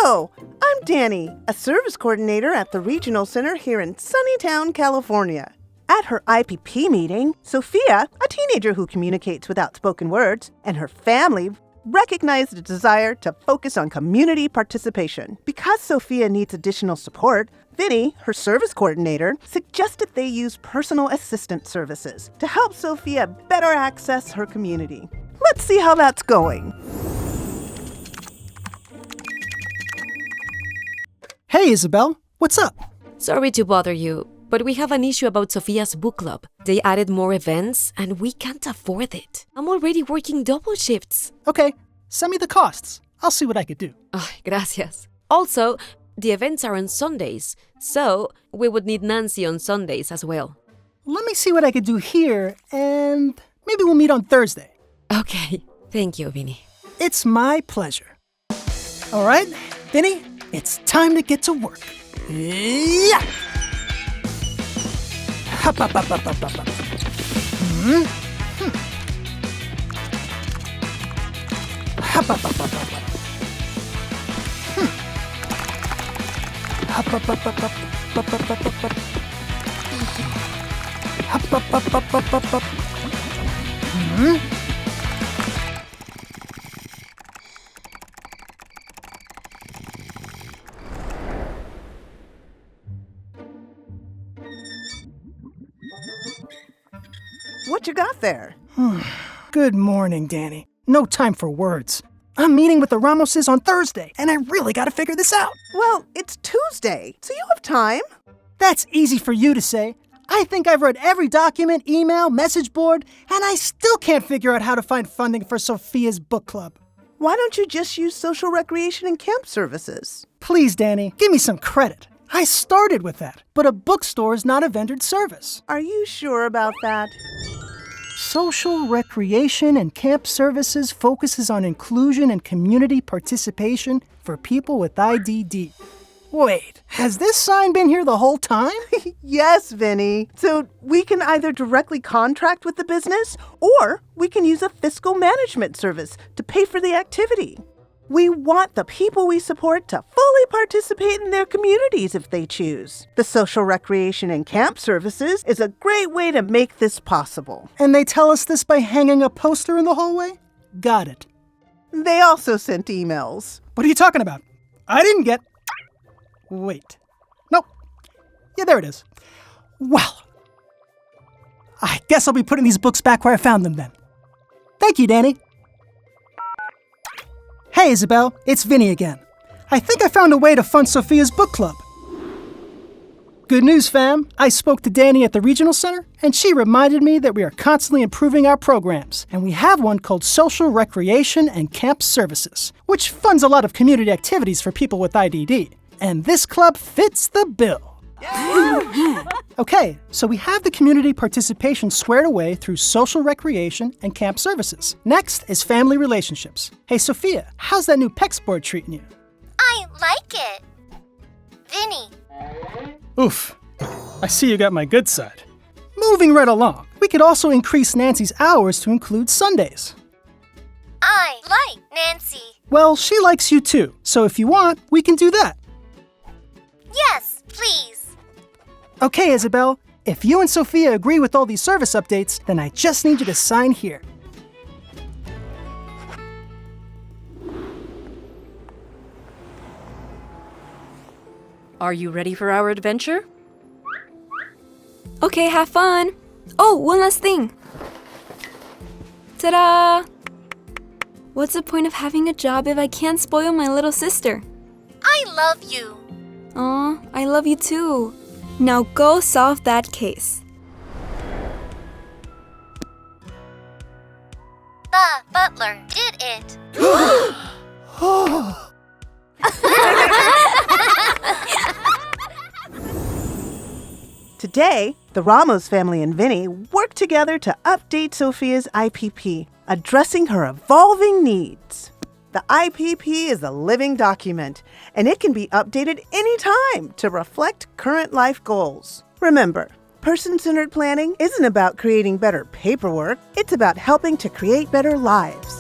Hello, I'm Danny, a service coordinator at the Regional Center here in Sunnytown, California. At her IPP meeting, Sofia, a teenager who communicates without spoken words, and her family recognized a desire to focus on community participation. Because Sofia needs additional support, Vinny, her service coordinator, suggested they use personal assistant services to help Sofia better access her community. Let's see how that's going. Hey, Isabel. What's up? Sorry to bother you, but we have an issue about Sofia's book club. They added more events, and we can't afford it. I'm already working double shifts. Okay, send me the costs. I'll see what I could do. Oh, gracias. Also, the events are on Sundays, so we would need Nancy on Sundays as well. Let me see what I could do here, and maybe we'll meet on Thursday. Okay, thank you, Vinny. It's my pleasure. All right, Vinny, it's time to get to work. Yeah! Hop, hop, hop, hop, hop, hop, hop. Hop, hop, hop, hop, hop. Hop, hop, hop, hop, hop, hop, hop, hop, hop. Hop, hop, hop, hop, hop, hop, hop. What you got there? Good morning, Danny. No time for words. I'm meeting with the Ramoses on Thursday, and I really gotta figure this out. Well, it's Tuesday, so you have time. That's easy for you to say. I think I've read every document, email, message board, and I still can't figure out how to find funding for Sofia's book club. Why don't you just use social recreation and camp services? Please, Danny, give me some credit. I started with that, but a bookstore is not a vendored service. Are you sure about that? Social recreation and camp services focuses on inclusion and community participation for people with IDD. Wait, has this sign been here the whole time? Yes, Vinny. So we can either directly contract with the business, or we can use a fiscal management service to pay for the activity. We want the people we support to fully participate in their communities if they choose. The social recreation and camp services is a great way to make this possible. And they tell us this by hanging a poster in the hallway? Got it. They also sent emails. What are you talking about? I didn't get... Wait. Nope. Yeah, there it is. Well, I guess I'll be putting these books back where I found them then. Thank you, Danny. Hey, Isabel, it's Vinny again. I think I found a way to fund Sofia's book club. Good news, fam. I spoke to Danny at the Regional Center, and she reminded me that we are constantly improving our programs, and we have one called Social Recreation and Camp Services, which funds a lot of community activities for people with IDD. And this club fits the bill. Okay, so we have the community participation squared away through social recreation and camp services. Next is family relationships. Hey, Sofia, how's that new PEX board treating you? I like it. Vinny. Oof, I see you got my good side. Moving right along, we could also increase Nancy's hours to include Sundays. I like Nancy. Well, she likes you too, so if you want, we can do that. Yes, please. Okay, Isabel, if you and Sofia agree with all these service updates, then I just need you to sign here. Are you ready for our adventure? Okay, have fun. Oh, one last thing. Ta-da! What's the point of having a job if I can't spoil my little sister? I love you. Aw, I love you too. Now go solve that case. The butler did it. Today, the Ramos family and Vinny worked together to update Sofia's IPP, addressing her evolving needs. The IPP is a living document, and it can be updated anytime to reflect current life goals. Remember, person-centered planning isn't about creating better paperwork, it's about helping to create better lives.